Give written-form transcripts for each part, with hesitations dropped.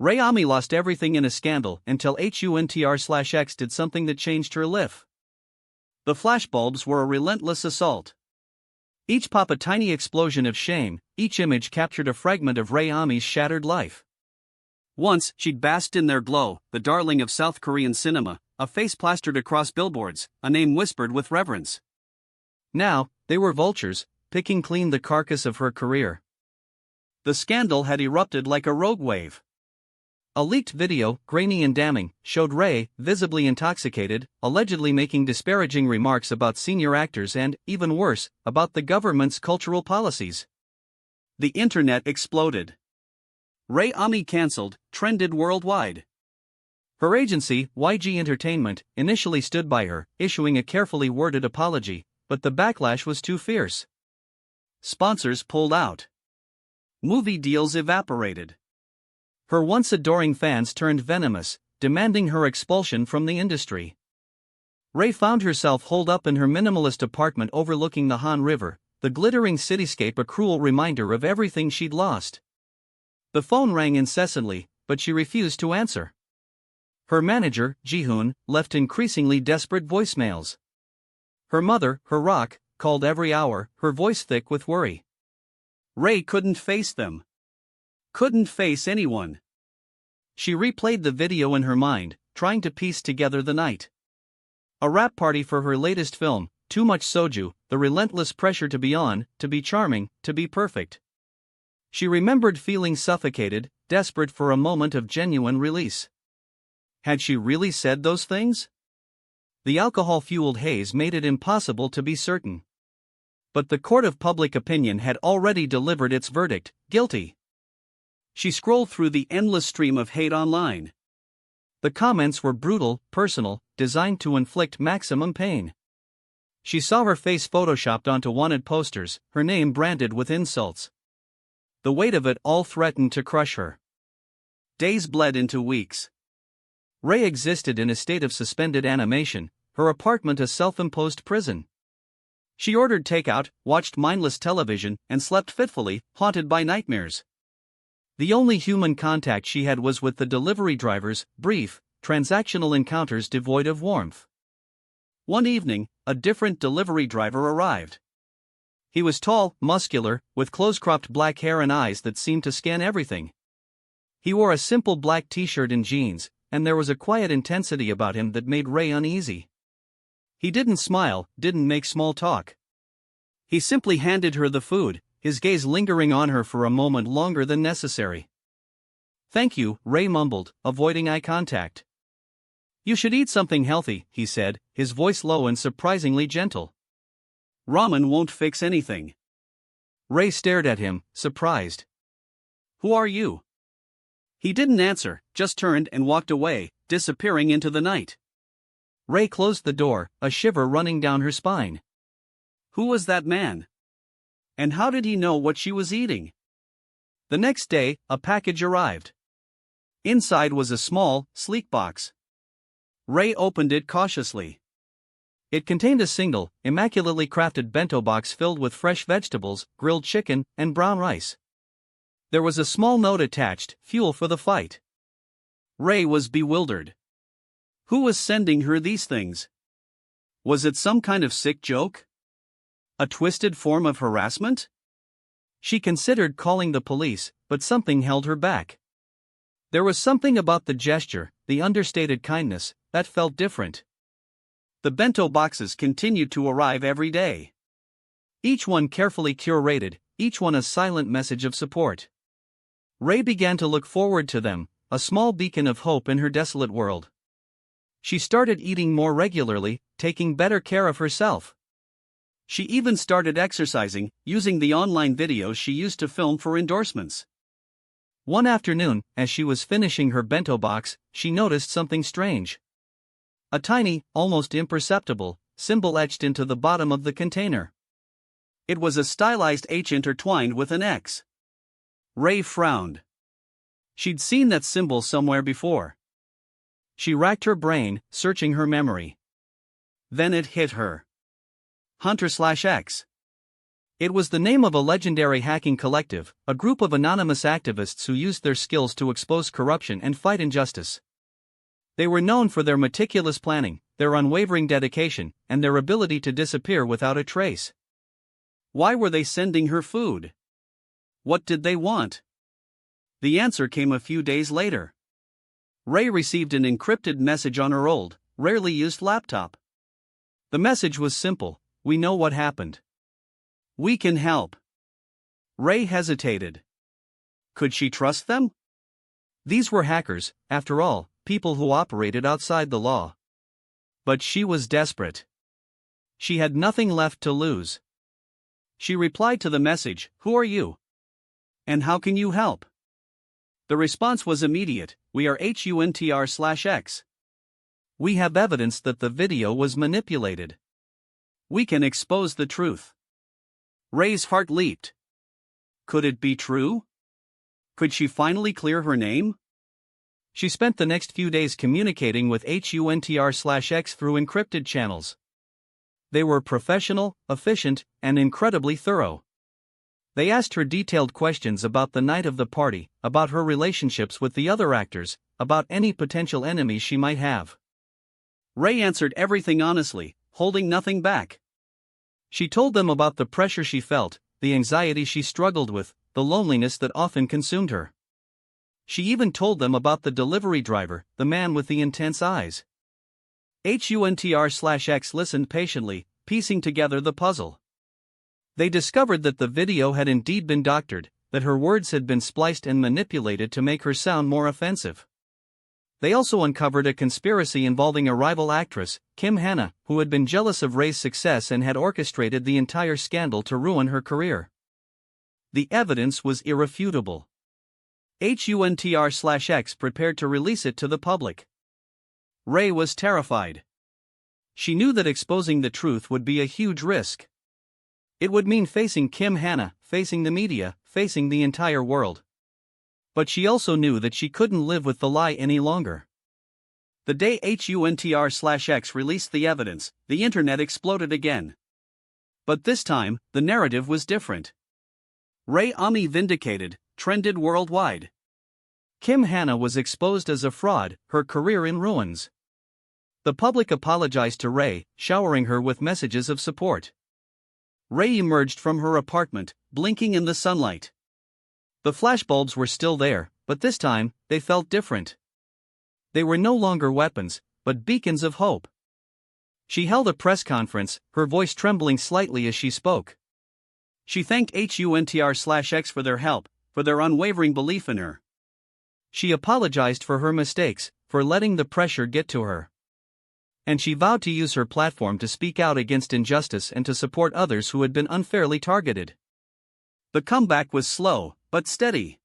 Rayami lost everything in a scandal until HUNTR/X did something that changed her life. The flashbulbs were a relentless assault. Each pop a tiny explosion of shame, each image captured a fragment of Rayami's shattered life. Once, she'd basked in their glow, the darling of South Korean cinema, a face plastered across billboards, a name whispered with reverence. Now, they were vultures, picking clean the carcass of her career. The scandal had erupted like a rogue wave. A leaked video, grainy and damning, showed Ray, visibly intoxicated, allegedly making disparaging remarks about senior actors and, even worse, about the government's cultural policies. The internet exploded. Rayami cancelled, trended worldwide. Her agency, YG Entertainment, initially stood by her, issuing a carefully worded apology, but the backlash was too fierce. Sponsors pulled out. Movie deals evaporated. Her once adoring fans turned venomous, demanding her expulsion from the industry. Ray found herself holed up in her minimalist apartment overlooking the Han River, the glittering cityscape a cruel reminder of everything she'd lost. The phone rang incessantly, but she refused to answer. Her manager, Ji-hoon, left increasingly desperate voicemails. Her mother, her rock, called every hour, her voice thick with worry. Ray couldn't face them. Couldn't face anyone. She replayed the video in her mind, trying to piece together the night. A rap party for her latest film, too much soju, the relentless pressure to be on, to be charming, to be perfect. She remembered feeling suffocated, desperate for a moment of genuine release. Had she really said those things? The alcohol-fueled haze made it impossible to be certain. But the court of public opinion had already delivered its verdict, guilty. She scrolled through the endless stream of hate online. The comments were brutal, personal, designed to inflict maximum pain. She saw her face photoshopped onto wanted posters, her name branded with insults. The weight of it all threatened to crush her. Days bled into weeks. Ray existed in a state of suspended animation, her apartment a self-imposed prison. She ordered takeout, watched mindless television, and slept fitfully, haunted by nightmares. The only human contact she had was with the delivery drivers, brief, transactional encounters devoid of warmth. One evening, a different delivery driver arrived. He was tall, muscular, with close-cropped black hair and eyes that seemed to scan everything. He wore a simple black t-shirt and jeans, and there was a quiet intensity about him that made Ray uneasy. He didn't smile, didn't make small talk. He simply handed her the food, his gaze lingering on her for a moment longer than necessary. "Thank you," Ray mumbled, avoiding eye contact. "You should eat something healthy," he said, his voice low and surprisingly gentle. "Ramen won't fix anything." Ray stared at him, surprised. "Who are you?" He didn't answer, just turned and walked away, disappearing into the night. Ray closed the door, a shiver running down her spine. Who was that man? And how did he know what she was eating? The next day, a package arrived. Inside was a small, sleek box. Ray opened it cautiously. It contained a single, immaculately crafted bento box filled with fresh vegetables, grilled chicken, and brown rice. There was a small note attached, fuel for the fight. Ray was bewildered. Who was sending her these things? Was it some kind of sick joke? A twisted form of harassment? She considered calling the police, but something held her back. There was something about the gesture, the understated kindness, that felt different. The bento boxes continued to arrive every day. Each one carefully curated, each one a silent message of support. Ray began to look forward to them, a small beacon of hope in her desolate world. She started eating more regularly, taking better care of herself. She even started exercising, using the online videos she used to film for endorsements. One afternoon, as she was finishing her bento box, she noticed something strange. A tiny, almost imperceptible, symbol etched into the bottom of the container. It was a stylized H intertwined with an X. Ray frowned. She'd seen that symbol somewhere before. She racked her brain, searching her memory. Then it hit her. HUNTR/X. It was the name of a legendary hacking collective, a group of anonymous activists who used their skills to expose corruption and fight injustice. They were known for their meticulous planning, their unwavering dedication, and their ability to disappear without a trace. Why were they sending her food? What did they want? The answer came a few days later. Ray received an encrypted message on her old, rarely used laptop. The message was simple: "We know what happened. We can help." Ray hesitated. Could she trust them? These were hackers, after all, people who operated outside the law. But she was desperate. She had nothing left to lose. She replied to the message, "Who are you? And how can you help?" The response was immediate: "We are HUNTR/X. We have evidence that the video was manipulated. We can expose the truth." Ray's heart leaped. Could it be true? Could she finally clear her name? She spent the next few days communicating with HUNTR/X through encrypted channels. They were professional, efficient, and incredibly thorough. They asked her detailed questions about the night of the party, about her relationships with the other actors, about any potential enemies she might have. Ray answered everything honestly, holding nothing back. She told them about the pressure she felt, the anxiety she struggled with, the loneliness that often consumed her. She even told them about the delivery driver, the man with the intense eyes. HUNTR/X listened patiently, piecing together the puzzle. They discovered that the video had indeed been doctored, that her words had been spliced and manipulated to make her sound more offensive. They also uncovered a conspiracy involving a rival actress, Kim Hanna, who had been jealous of Ray's success and had orchestrated the entire scandal to ruin her career. The evidence was irrefutable. HUNTR/X prepared to release it to the public. Ray was terrified. She knew that exposing the truth would be a huge risk. It would mean facing Kim Hanna, facing the media, facing the entire world. But she also knew that she couldn't live with the lie any longer. The day HUNTR/X released the evidence, the internet exploded again. But this time, the narrative was different. Ray Ami vindicated, trended worldwide. Kim Hanna was exposed as a fraud, her career in ruins. The public apologized to Ray, showering her with messages of support. Ray emerged from her apartment, blinking in the sunlight. The flashbulbs were still there, but this time, they felt different. They were no longer weapons, but beacons of hope. She held a press conference, her voice trembling slightly as she spoke. She thanked HUNTR/X for their help, for their unwavering belief in her. She apologized for her mistakes, for letting the pressure get to her. And she vowed to use her platform to speak out against injustice and to support others who had been unfairly targeted. The comeback was slow, but steady.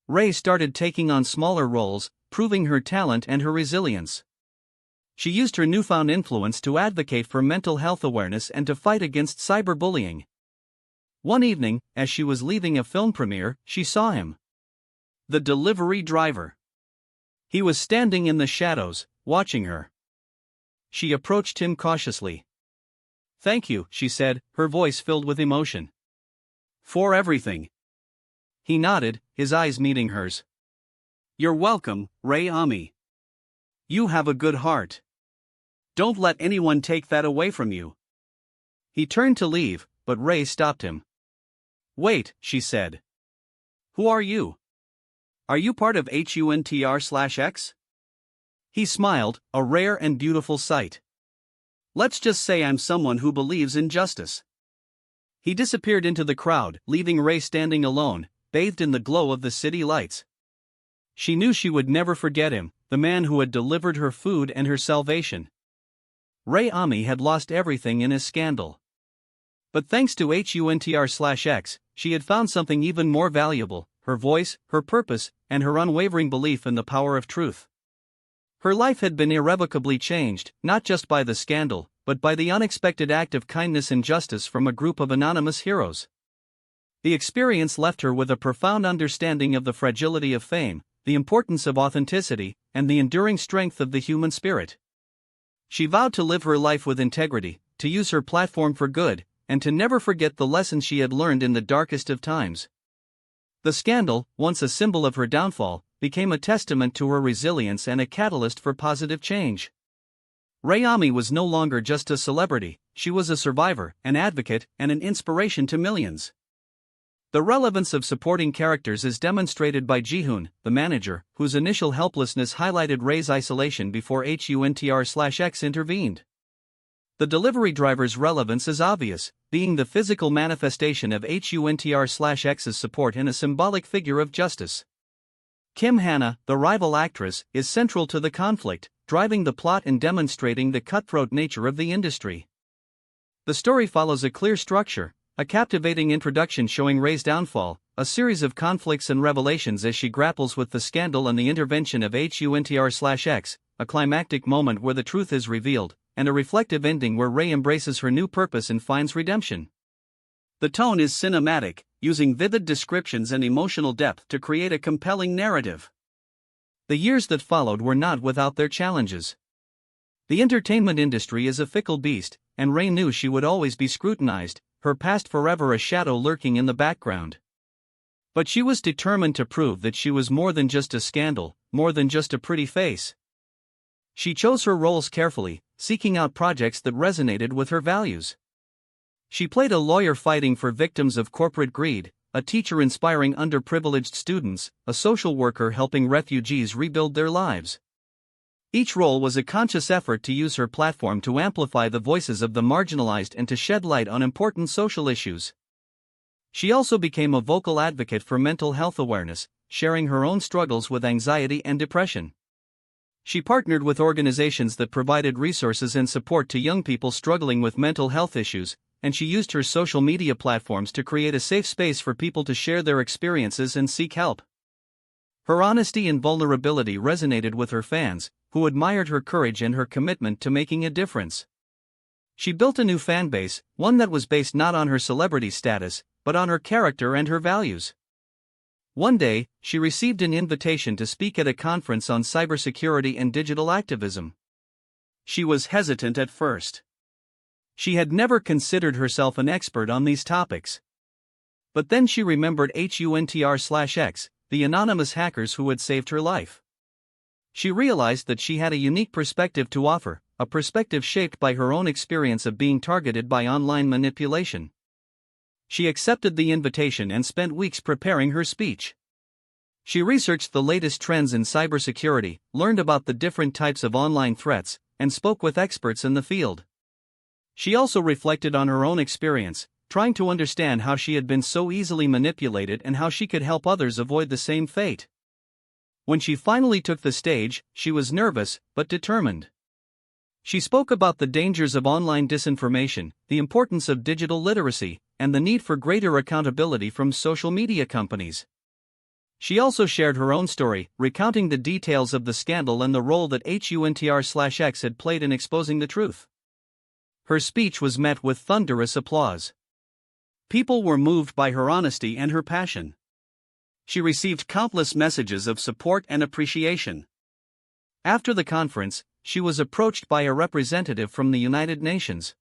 Ray started taking on smaller roles, proving her talent and her resilience. She used her newfound influence to advocate for mental health awareness and to fight against cyberbullying. One evening, as she was leaving a film premiere, she saw him. The delivery driver. He was standing in the shadows, watching her. She approached him cautiously. "Thank you," she said, her voice filled with emotion. "For everything." He nodded, his eyes meeting hers. "You're welcome, Ray Ami. You have a good heart. Don't let anyone take that away from you." He turned to leave, but Ray stopped him. "Wait," she said. "Who are you? Are you part of HUNTR/X? He smiled, a rare and beautiful sight. "Let's just say I'm someone who believes in justice." He disappeared into the crowd, leaving Ray standing alone, bathed in the glow of the city lights. She knew she would never forget him, the man who had delivered her food and her salvation. Ray Ami had lost everything in his scandal. But thanks to HUNTR/X, she had found something even more valuable: her voice, her purpose, and her unwavering belief in the power of truth. Her life had been irrevocably changed, not just by the scandal, but by the unexpected act of kindness and justice from a group of anonymous heroes. The experience left her with a profound understanding of the fragility of fame, the importance of authenticity, and the enduring strength of the human spirit. She vowed to live her life with integrity, to use her platform for good, and to never forget the lessons she had learned in the darkest of times. The scandal, once a symbol of her downfall, became a testament to her resilience and a catalyst for positive change. Rayami was no longer just a celebrity, she was a survivor, an advocate, and an inspiration to millions. The relevance of supporting characters is demonstrated by Ji-hoon, the manager, whose initial helplessness highlighted Ray's isolation before HUNTR/X intervened. The delivery driver's relevance is obvious, being the physical manifestation of HUNTR/X's support and a symbolic figure of justice. Kim Hana, the rival actress, is central to the conflict, driving the plot and demonstrating the cutthroat nature of the industry. The story follows a clear structure, a captivating introduction showing Ray's downfall, a series of conflicts and revelations as she grapples with the scandal and the intervention of HUNTR/X, a climactic moment where the truth is revealed, and a reflective ending where Ray embraces her new purpose and finds redemption. The tone is cinematic, using vivid descriptions and emotional depth to create a compelling narrative. The years that followed were not without their challenges. The entertainment industry is a fickle beast, and Ray knew she would always be scrutinized, her past forever a shadow lurking in the background. But she was determined to prove that she was more than just a scandal, more than just a pretty face. She chose her roles carefully, seeking out projects that resonated with her values. She played a lawyer fighting for victims of corporate greed, a teacher inspiring underprivileged students, a social worker helping refugees rebuild their lives. Each role was a conscious effort to use her platform to amplify the voices of the marginalized and to shed light on important social issues. She also became a vocal advocate for mental health awareness, sharing her own struggles with anxiety and depression. She partnered with organizations that provided resources and support to young people struggling with mental health issues, and she used her social media platforms to create a safe space for people to share their experiences and seek help. Her honesty and vulnerability resonated with her fans, who admired her courage and her commitment to making a difference. She built a new fan base, one that was based not on her celebrity status, but on her character and her values. One day, she received an invitation to speak at a conference on cybersecurity and digital activism. She was hesitant at first. She had never considered herself an expert on these topics. But then she remembered HUNTR/X, the anonymous hackers who had saved her life. She realized that she had a unique perspective to offer, a perspective shaped by her own experience of being targeted by online manipulation. She accepted the invitation and spent weeks preparing her speech. She researched the latest trends in cybersecurity, learned about the different types of online threats, and spoke with experts in the field. She also reflected on her own experience, trying to understand how she had been so easily manipulated and how she could help others avoid the same fate. When she finally took the stage, she was nervous, but determined. She spoke about the dangers of online disinformation, the importance of digital literacy, and the need for greater accountability from social media companies. She also shared her own story, recounting the details of the scandal and the role that HUNTR/X had played in exposing the truth. Her speech was met with thunderous applause. People were moved by her honesty and her passion. She received countless messages of support and appreciation. After the conference, she was approached by a representative from the United Nations.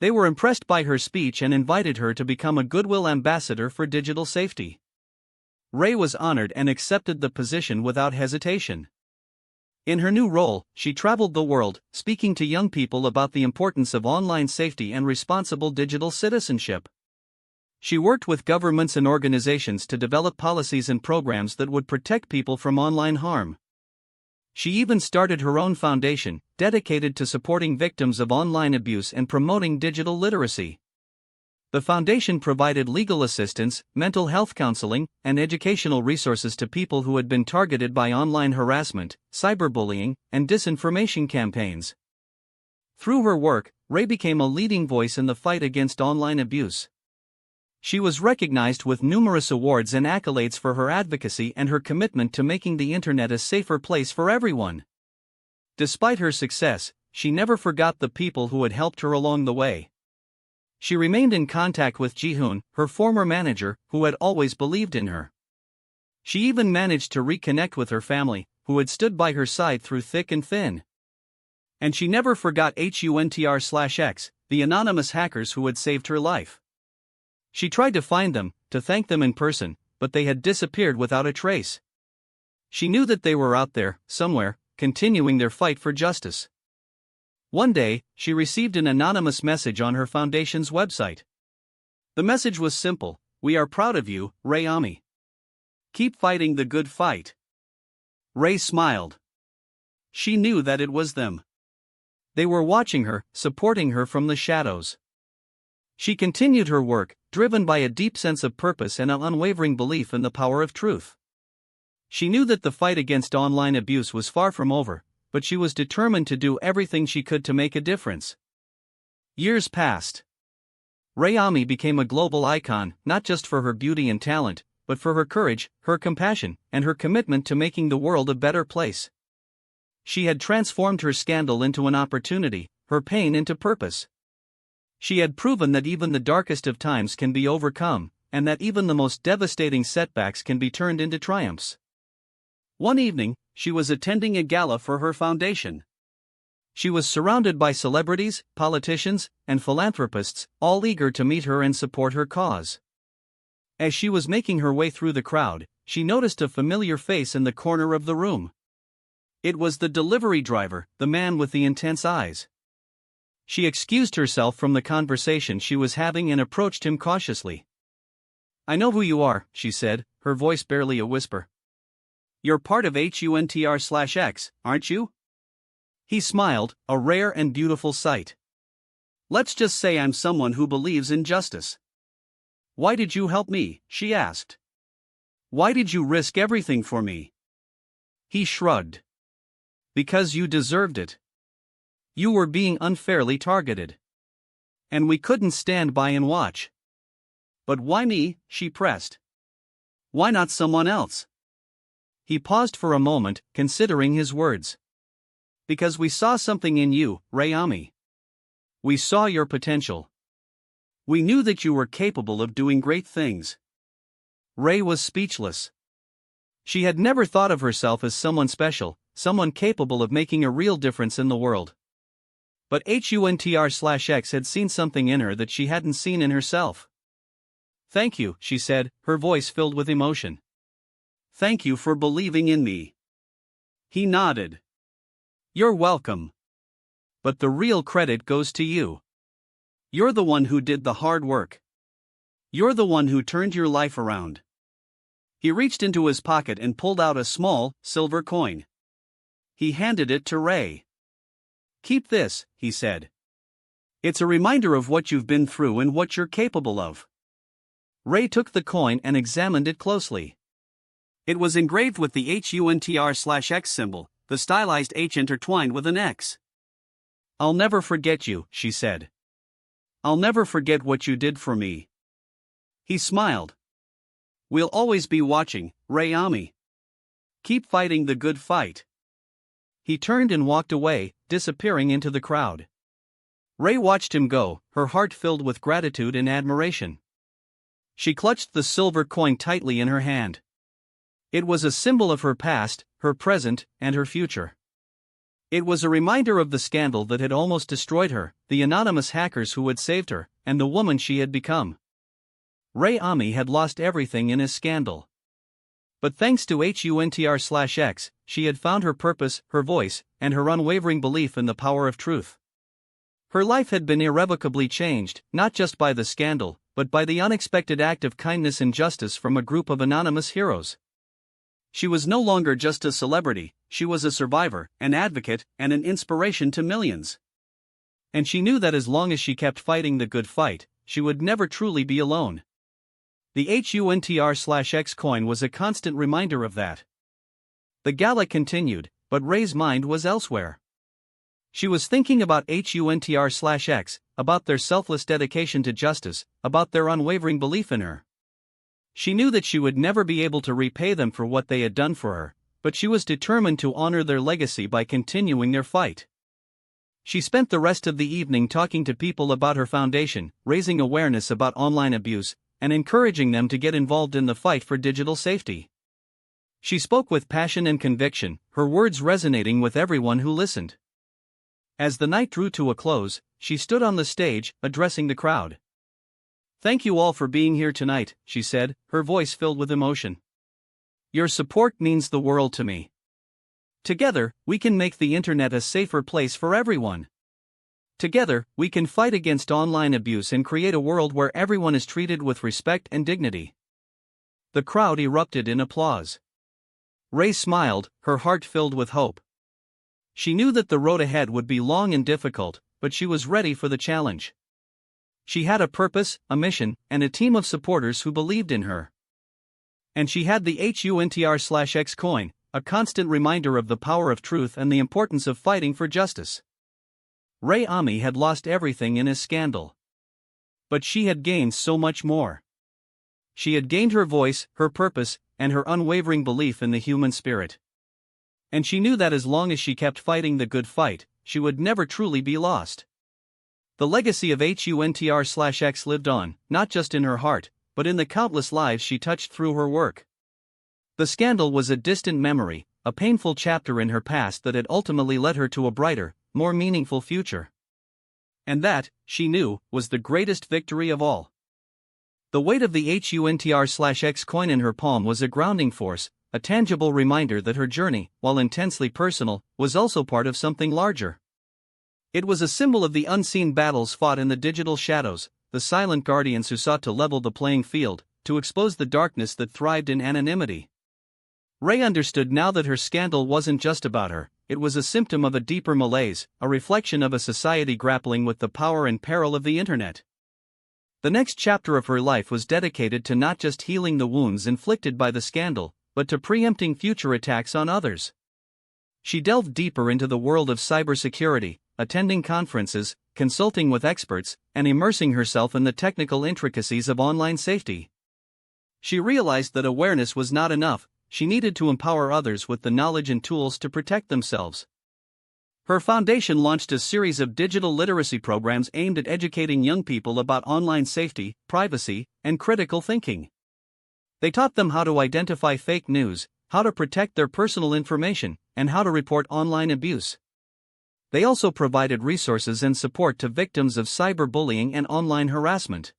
They were impressed by her speech and invited her to become a goodwill ambassador for digital safety. Ray was honored and accepted the position without hesitation. In her new role, she traveled the world, speaking to young people about the importance of online safety and responsible digital citizenship. She worked with governments and organizations to develop policies and programs that would protect people from online harm. She even started her own foundation, dedicated to supporting victims of online abuse and promoting digital literacy. The foundation provided legal assistance, mental health counseling, and educational resources to people who had been targeted by online harassment, cyberbullying, and disinformation campaigns. Through her work, Ray became a leading voice in the fight against online abuse. She was recognized with numerous awards and accolades for her advocacy and her commitment to making the internet a safer place for everyone. Despite her success, she never forgot the people who had helped her along the way. She remained in contact with Ji-hoon, her former manager, who had always believed in her. She even managed to reconnect with her family, who had stood by her side through thick and thin. And she never forgot HUNTR/X, the anonymous hackers who had saved her life. She tried to find them, to thank them in person, but they had disappeared without a trace. She knew that they were out there, somewhere, continuing their fight for justice. One day, she received an anonymous message on her foundation's website. The message was simple: "We are proud of you, Ray Ami. Keep fighting the good fight." Ray smiled. She knew that it was them. They were watching her, supporting her from the shadows. She continued her work, driven by a deep sense of purpose and an unwavering belief in the power of truth. She knew that the fight against online abuse was far from over, but she was determined to do everything she could to make a difference. Years passed. Ray Ami became a global icon, not just for her beauty and talent, but for her courage, her compassion, and her commitment to making the world a better place. She had transformed her scandal into an opportunity, her pain into purpose. She had proven that even the darkest of times can be overcome, and that even the most devastating setbacks can be turned into triumphs. One evening, she was attending a gala for her foundation. She was surrounded by celebrities, politicians, and philanthropists, all eager to meet her and support her cause. As she was making her way through the crowd, she noticed a familiar face in the corner of the room. It was the delivery driver, the man with the intense eyes. She excused herself from the conversation she was having and approached him cautiously. "I know who you are," she said, her voice barely a whisper. "You're part of HUNTR/X, aren't you?" He smiled, a rare and beautiful sight. "Let's just say I'm someone who believes in justice." "Why did you help me?" she asked. "Why did you risk everything for me?" He shrugged. "Because you deserved it. You were being unfairly targeted. And we couldn't stand by and watch." "But why me?" she pressed. "Why not someone else?" He paused for a moment, considering his words. "Because we saw something in you, Ray Ami. We saw your potential. We knew that you were capable of doing great things." Ray was speechless. She had never thought of herself as someone special, someone capable of making a real difference in the world. But HUNTR/X had seen something in her that she hadn't seen in herself. "Thank you," she said, her voice filled with emotion. "Thank you for believing in me." He nodded. "You're welcome. But the real credit goes to you. You're the one who did the hard work. You're the one who turned your life around." He reached into his pocket and pulled out a small, silver coin. He handed it to Ray. "Keep this," he said. "It's a reminder of what you've been through and what you're capable of." Ray took the coin and examined it closely. It was engraved with the HUNTR/X symbol, the stylized H intertwined with an X. "I'll never forget you," she said. "I'll never forget what you did for me." He smiled. "We'll always be watching, Ray Ami. Keep fighting the good fight." He turned and walked away, disappearing into the crowd. Ray watched him go, her heart filled with gratitude and admiration. She clutched the silver coin tightly in her hand. It was a symbol of her past, her present, and her future. It was a reminder of the scandal that had almost destroyed her, the anonymous hackers who had saved her, and the woman she had become. Ray Ami had lost everything in his scandal. But thanks to HUNTR/X, she had found her purpose, her voice, and her unwavering belief in the power of truth. Her life had been irrevocably changed, not just by the scandal, but by the unexpected act of kindness and justice from a group of anonymous heroes. She was no longer just a celebrity, she was a survivor, an advocate, and an inspiration to millions. And she knew that as long as she kept fighting the good fight, she would never truly be alone. The HUNTR/X coin was a constant reminder of that. The gala continued, but Ray's mind was elsewhere. She was thinking about HUNTR/X, about their selfless dedication to justice, about their unwavering belief in her. She knew that she would never be able to repay them for what they had done for her, but she was determined to honor their legacy by continuing their fight. She spent the rest of the evening talking to people about her foundation, raising awareness about online abuse, and encouraging them to get involved in the fight for digital safety. She spoke with passion and conviction, her words resonating with everyone who listened. As the night drew to a close, she stood on the stage, addressing the crowd. "Thank you all for being here tonight," she said, her voice filled with emotion. "Your support means the world to me. Together, we can make the internet a safer place for everyone. Together, we can fight against online abuse and create a world where everyone is treated with respect and dignity." The crowd erupted in applause. Ray smiled, her heart filled with hope. She knew that the road ahead would be long and difficult, but she was ready for the challenge. She had a purpose, a mission, and a team of supporters who believed in her. And she had the HUNTR/X coin, a constant reminder of the power of truth and the importance of fighting for justice. Ray Ami had lost everything in his scandal. But she had gained so much more. She had gained her voice, her purpose, and her unwavering belief in the human spirit. And she knew that as long as she kept fighting the good fight, she would never truly be lost. The legacy of HUNTR/X lived on, not just in her heart, but in the countless lives she touched through her work. The scandal was a distant memory, a painful chapter in her past that had ultimately led her to a brighter, more meaningful future. And that, she knew, was the greatest victory of all. The weight of the HUNTR/X coin in her palm was a grounding force, a tangible reminder that her journey, while intensely personal, was also part of something larger. It was a symbol of the unseen battles fought in the digital shadows, the silent guardians who sought to level the playing field, to expose the darkness that thrived in anonymity. Ray understood now that her scandal wasn't just about her, it was a symptom of a deeper malaise, a reflection of a society grappling with the power and peril of the internet. The next chapter of her life was dedicated to not just healing the wounds inflicted by the scandal, but to preempting future attacks on others. She delved deeper into the world of cybersecurity, attending conferences, consulting with experts, and immersing herself in the technical intricacies of online safety. She realized that awareness was not enough, she needed to empower others with the knowledge and tools to protect themselves. Her foundation launched a series of digital literacy programs aimed at educating young people about online safety, privacy, and critical thinking. They taught them how to identify fake news, how to protect their personal information, and how to report online abuse. They also provided resources and support to victims of cyberbullying and online harassment.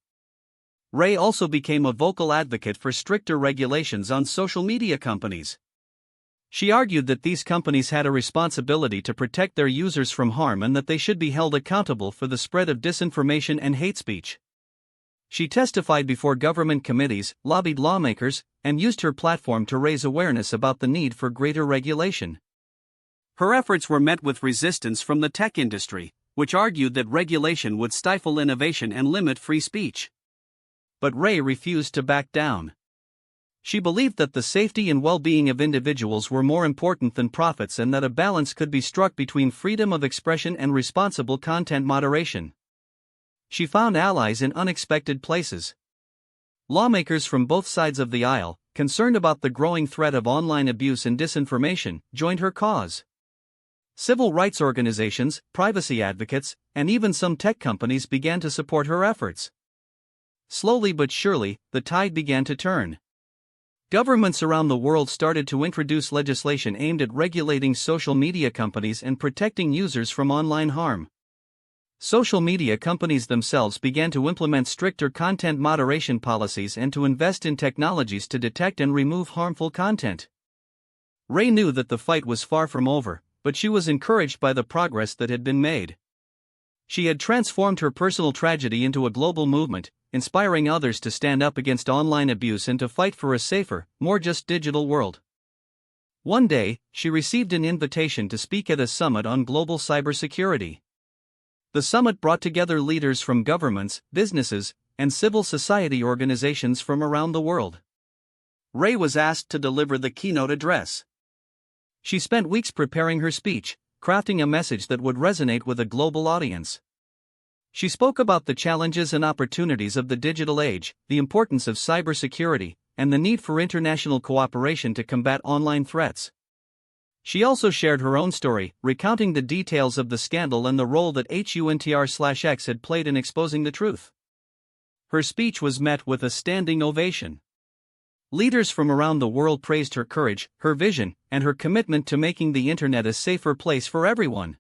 Ray also became a vocal advocate for stricter regulations on social media companies. She argued that these companies had a responsibility to protect their users from harm and that they should be held accountable for the spread of disinformation and hate speech. She testified before government committees, lobbied lawmakers, and used her platform to raise awareness about the need for greater regulation. Her efforts were met with resistance from the tech industry, which argued that regulation would stifle innovation and limit free speech. But Ray refused to back down. She believed that the safety and well-being of individuals were more important than profits and that a balance could be struck between freedom of expression and responsible content moderation. She found allies in unexpected places. Lawmakers from both sides of the aisle, concerned about the growing threat of online abuse and disinformation, joined her cause. Civil rights organizations, privacy advocates, and even some tech companies began to support her efforts. Slowly but surely, the tide began to turn. Governments around the world started to introduce legislation aimed at regulating social media companies and protecting users from online harm. Social media companies themselves began to implement stricter content moderation policies and to invest in technologies to detect and remove harmful content. Ray knew that the fight was far from over, but she was encouraged by the progress that had been made. She had transformed her personal tragedy into a global movement, inspiring others to stand up against online abuse and to fight for a safer, more just digital world. One day, she received an invitation to speak at a summit on global cybersecurity. The summit brought together leaders from governments, businesses, and civil society organizations from around the world. Ray was asked to deliver the keynote address. She spent weeks preparing her speech, crafting a message that would resonate with a global audience. She spoke about the challenges and opportunities of the digital age, the importance of cybersecurity, and the need for international cooperation to combat online threats. She also shared her own story, recounting the details of the scandal and the role that HUNTR/X had played in exposing the truth. Her speech was met with a standing ovation. Leaders from around the world praised her courage, her vision, and her commitment to making the internet a safer place for everyone.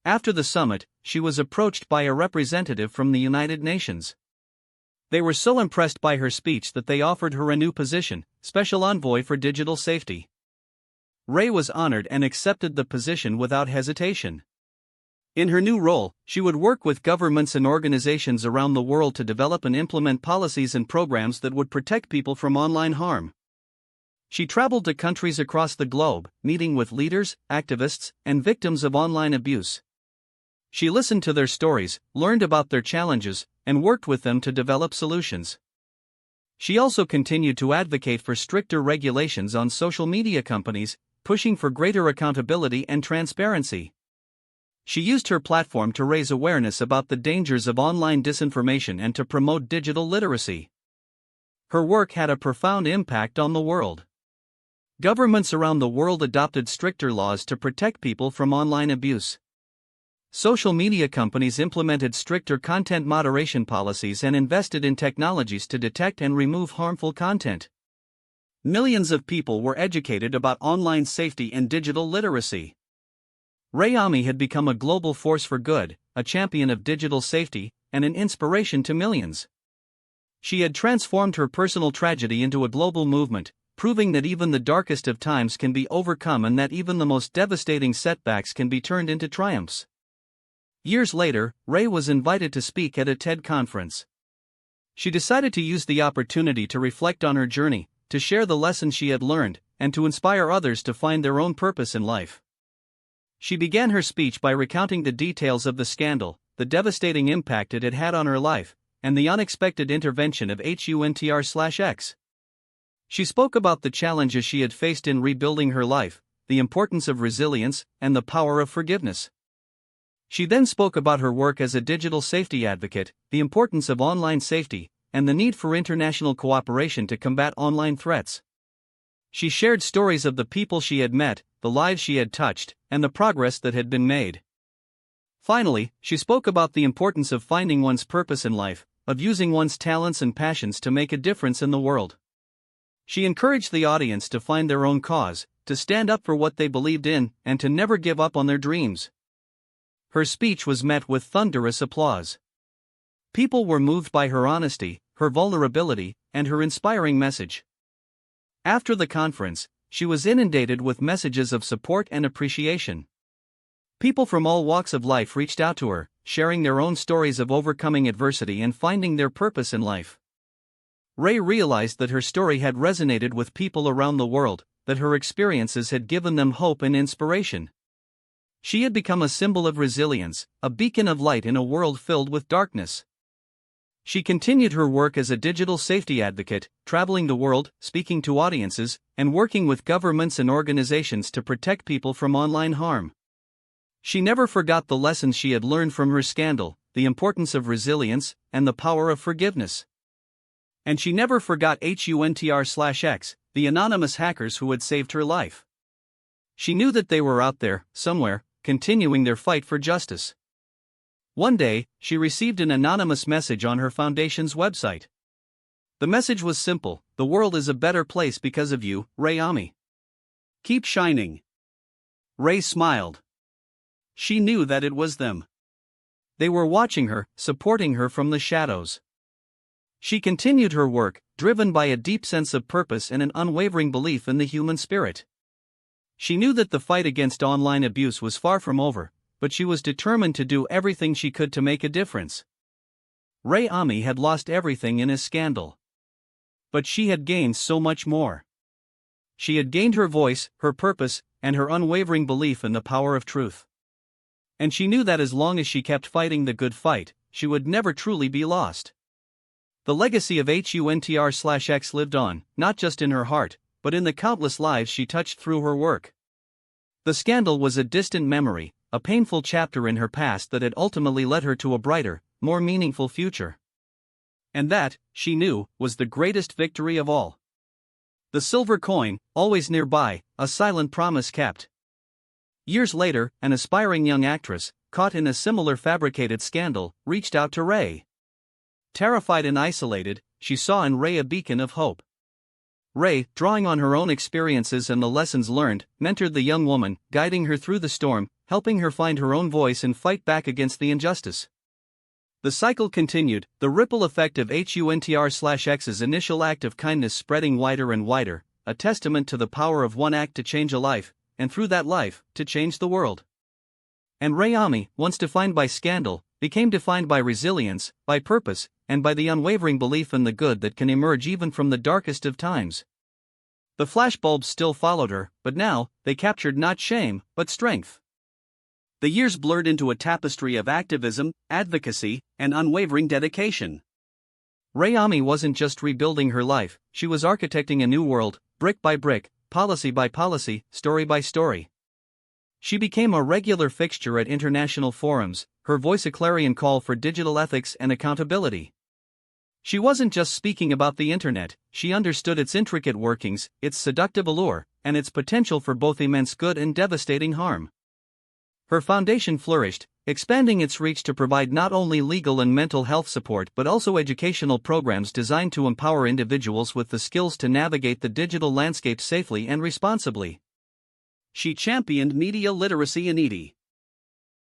After the summit, she was approached by a representative from the United Nations. They were so impressed by her speech that they offered her a new position, Special Envoy for Digital Safety. Ray was honored and accepted the position without hesitation. In her new role, she would work with governments and organizations around the world to develop and implement policies and programs that would protect people from online harm. She traveled to countries across the globe, meeting with leaders, activists, and victims of online abuse. She listened to their stories, learned about their challenges, and worked with them to develop solutions. She also continued to advocate for stricter regulations on social media companies, pushing for greater accountability and transparency. She used her platform to raise awareness about the dangers of online disinformation and to promote digital literacy. Her work had a profound impact on the world. Governments around the world adopted stricter laws to protect people from online abuse. Social media companies implemented stricter content moderation policies and invested in technologies to detect and remove harmful content. Millions of people were educated about online safety and digital literacy. Ray Ami had become a global force for good, a champion of digital safety, and an inspiration to millions. She had transformed her personal tragedy into a global movement, proving that even the darkest of times can be overcome and that even the most devastating setbacks can be turned into triumphs. Years later, Ray was invited to speak at a TED conference. She decided to use the opportunity to reflect on her journey, to share the lessons she had learned, and to inspire others to find their own purpose in life. She began her speech by recounting the details of the scandal, the devastating impact it had had on her life, and the unexpected intervention of HUNTR/X. She spoke about the challenges she had faced in rebuilding her life, the importance of resilience, and the power of forgiveness. She then spoke about her work as a digital safety advocate, the importance of online safety, and the need for international cooperation to combat online threats. She shared stories of the people she had met, the lives she had touched, and the progress that had been made. Finally, she spoke about the importance of finding one's purpose in life, of using one's talents and passions to make a difference in the world. She encouraged the audience to find their own cause, to stand up for what they believed in, and to never give up on their dreams. Her speech was met with thunderous applause. People were moved by her honesty, her vulnerability, and her inspiring message. After the conference, she was inundated with messages of support and appreciation. People from all walks of life reached out to her, sharing their own stories of overcoming adversity and finding their purpose in life. Ray realized that her story had resonated with people around the world, that her experiences had given them hope and inspiration. She had become a symbol of resilience, a beacon of light in a world filled with darkness. She continued her work as a digital safety advocate, traveling the world, speaking to audiences, and working with governments and organizations to protect people from online harm. She never forgot the lessons she had learned from her scandal, the importance of resilience, and the power of forgiveness. And she never forgot HUNTR/X, the anonymous hackers who had saved her life. She knew that they were out there, somewhere, continuing their fight for justice. One day, she received an anonymous message on her foundation's website. The message was simple: "The world is a better place because of you, Ray Ami. Keep shining." Ray smiled. She knew that it was them. They were watching her, supporting her from the shadows. She continued her work, driven by a deep sense of purpose and an unwavering belief in the human spirit. She knew that the fight against online abuse was far from over, but she was determined to do everything she could to make a difference. Ray Ami had lost everything in his scandal. But she had gained so much more. She had gained her voice, her purpose, and her unwavering belief in the power of truth. And she knew that as long as she kept fighting the good fight, she would never truly be lost. The legacy of HUNTR/X lived on, not just in her heart, but in the countless lives she touched through her work. The scandal was a distant memory, a painful chapter in her past that had ultimately led her to a brighter, more meaningful future. And that, she knew, was the greatest victory of all. The silver coin, always nearby, a silent promise kept. Years later, an aspiring young actress, caught in a similar fabricated scandal, reached out to Ray. Terrified and isolated, she saw in Ray a beacon of hope. Ray, drawing on her own experiences and the lessons learned, mentored the young woman, guiding her through the storm, helping her find her own voice and fight back against the injustice. The cycle continued, the ripple effect of HUNTR/X's initial act of kindness spreading wider and wider, a testament to the power of one act to change a life, and through that life, to change the world. And Rayami, once defined by scandal, became defined by resilience, by purpose, and by the unwavering belief in the good that can emerge even from the darkest of times. The flashbulbs still followed her, but now, they captured not shame, but strength. The years blurred into a tapestry of activism, advocacy, and unwavering dedication. Rayami wasn't just rebuilding her life, she was architecting a new world, brick by brick, policy by policy, story by story. She became a regular fixture at international forums, her voice a clarion call for digital ethics and accountability. She wasn't just speaking about the internet, she understood its intricate workings, its seductive allure, and its potential for both immense good and devastating harm. Her foundation flourished, expanding its reach to provide not only legal and mental health support but also educational programs designed to empower individuals with the skills to navigate the digital landscape safely and responsibly. She championed media literacy in ED.